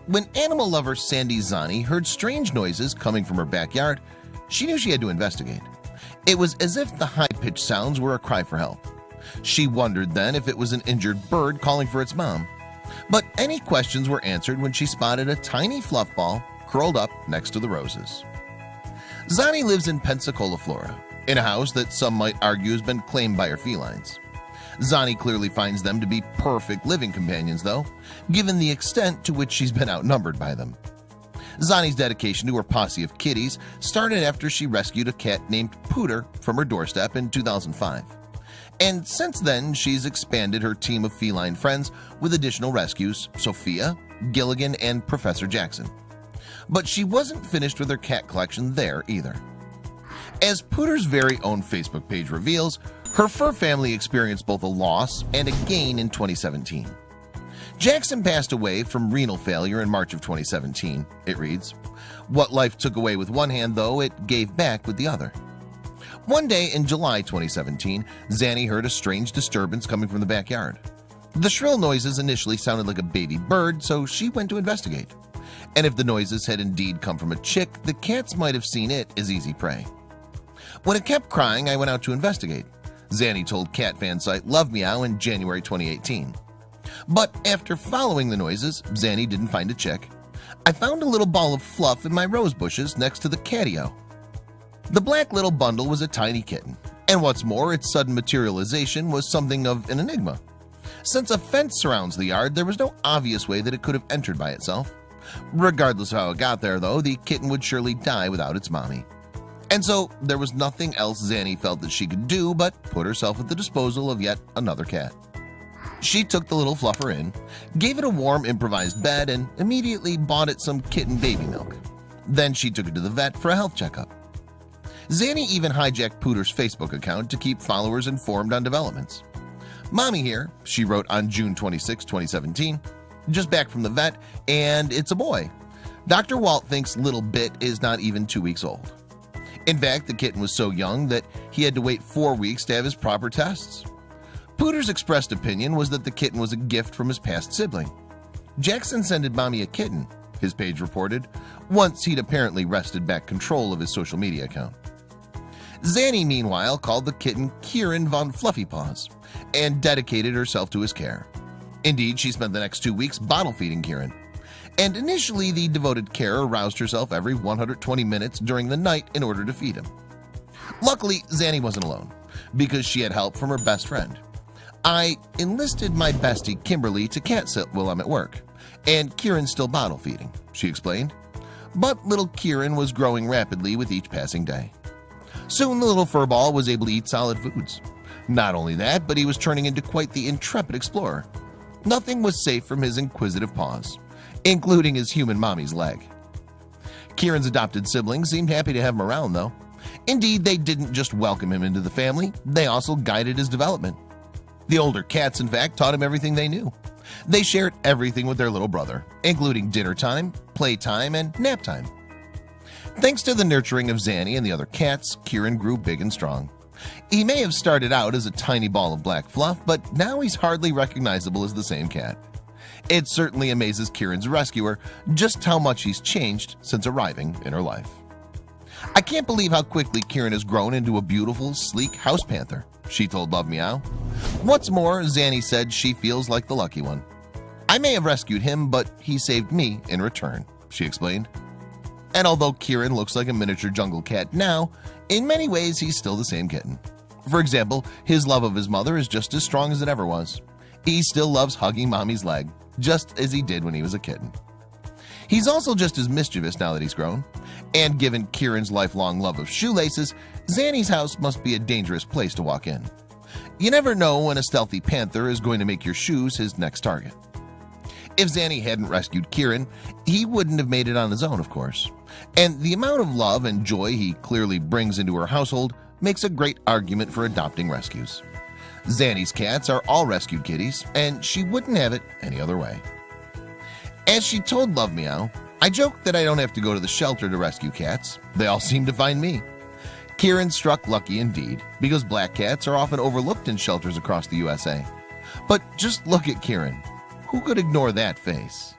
When animal lover Sandi Zani heard strange noises coming from her backyard, she knew she had to investigate. It was as if the high-pitched sounds were a cry for help. She wondered then if it was an injured bird calling for its mom. But any questions were answered when she spotted a tiny fluff ball curled up next to the roses. Zani lives in Pensacola, Florida, in a house that some might argue has been claimed by her felines. Zani clearly finds them to be perfect living companions, though, given the extent to which she's been outnumbered by them. Zani's dedication to her posse of kitties started after she rescued a cat named Pooter from her doorstep in 2005. And since then, she's expanded her team of feline friends with additional rescues, Sophia, Gilligan, and Professor Jackson. But she wasn't finished with her cat collection there either. As Pooter's very own Facebook page reveals, her fur family experienced both a loss and a gain in 2017. Jackson passed away from renal failure in March of 2017, it reads. What life took away with one hand, though, it gave back with the other. One day in July 2017, Zani heard a strange disturbance coming from the backyard. The shrill noises initially sounded like a baby bird, so she went to investigate. And if the noises had indeed come from a chick, the cats might have seen it as easy prey. When it kept crying, I went out to investigate, Zani told cat fan site Love Meow in January 2018. But after following the noises, Zani didn't find a chick. I found a little ball of fluff in my rose bushes next to the catio. The black little bundle was a tiny kitten, and what's more, its sudden materialization was something of an enigma. Since a fence surrounds the yard, there was no obvious way that it could have entered by itself. Regardless of how it got there, though, the kitten would surely die without its mommy. And so there was nothing else Zani felt that she could do but put herself at the disposal of yet another cat. She took the little fluffer in, gave it a warm improvised bed, and immediately bought it some kitten baby milk. Then she took it to the vet for a health checkup. Zani even hijacked Pooter's Facebook account to keep followers informed on developments. Mommy here, she wrote on June 26, 2017, just back from the vet, and it's a boy. Dr. Walt thinks little Bit is not even 2 weeks old. In fact, the kitten was so young that he had to wait 4 weeks to have his proper tests. Pooter's expressed opinion was that the kitten was a gift from his past sibling. Jackson sent Mommy a kitten, his page reported, once he'd apparently wrested back control of his social media account. Zani, meanwhile, called the kitten Kieran von Fluffy Paws and dedicated herself to his care. Indeed, she spent the next 2 weeks bottle feeding Kieran. And initially, the devoted carer roused herself every 120 minutes during the night in order to feed him. Luckily, Zani wasn't alone, because she had help from her best friend. I enlisted my bestie Kimberly to cat sit while I'm at work, and Kieran's still bottle feeding, she explained. But little Kieran was growing rapidly with each passing day. Soon the little furball was able to eat solid foods. Not only that, but he was turning into quite the intrepid explorer. Nothing was safe from his inquisitive paws, including his human mommy's leg. Kieran's adopted siblings seemed happy to have him around, though. Indeed, they didn't just welcome him into the family, they also guided his development. The older cats, in fact, taught him everything they knew. They shared everything with their little brother, including dinner time, playtime, and nap time. Thanks to the nurturing of Zani and the other cats, Kieran grew big and strong. He may have started out as a tiny ball of black fluff, but now he's hardly recognizable as the same cat. It certainly amazes Kieran's rescuer just how much he's changed since arriving in her life. I can't believe how quickly Kieran has grown into a beautiful, sleek house panther, she told Love Meow. What's more, Zani said she feels like the lucky one. I may have rescued him, but he saved me in return, she explained. And although Kieran looks like a miniature jungle cat now, in many ways he's still the same kitten. For example, his love of his mother is just as strong as it ever was. He still loves hugging mommy's leg, just as he did when he was a kitten. He's also just as mischievous now that he's grown. And given Kieran's lifelong love of shoelaces, Zani's house must be a dangerous place to walk in. You never know when a stealthy panther is going to make your shoes his next target. If Zani hadn't rescued Kieran, he wouldn't have made it on his own, of course. And the amount of love and joy he clearly brings into her household makes a great argument for adopting rescues. Zani's cats are all rescued kitties, and she wouldn't have it any other way. As she told Love Meow, I joke that I don't have to go to the shelter to rescue cats. They all seem to find me. Kieran struck lucky indeed, because black cats are often overlooked in shelters across the USA. But just look at Kieran. Who could ignore that face?